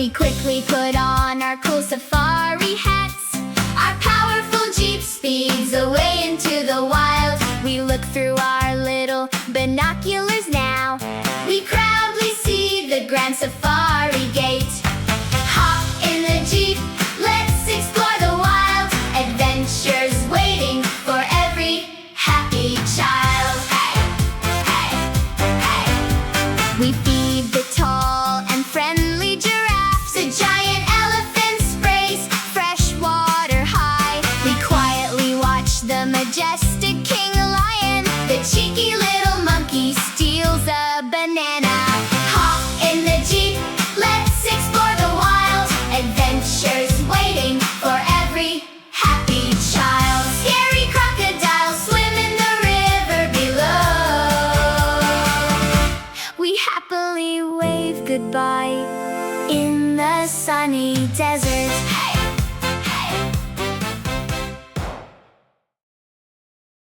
We quickly put on our cool safari hats. Our powerful Jeep speeds away into the wild. We look through our little binoculars now. We proudly see the Grand Safari Gate. Hop in the Jeep, let's explore the wild. Adventures waiting for every happy child. Hey, hey, hey. We feed the tall and friendly giraffes. The giant elephants race fresh water high. We quietly watch the majestic king lion. The cheeky little monkey steals a banana. Hop in the Jeep, let's explore the wild. Adventures waiting for every happy child. Scary crocodiles swim in the river below. We happily wave goodbye in the sunny desert. Hey!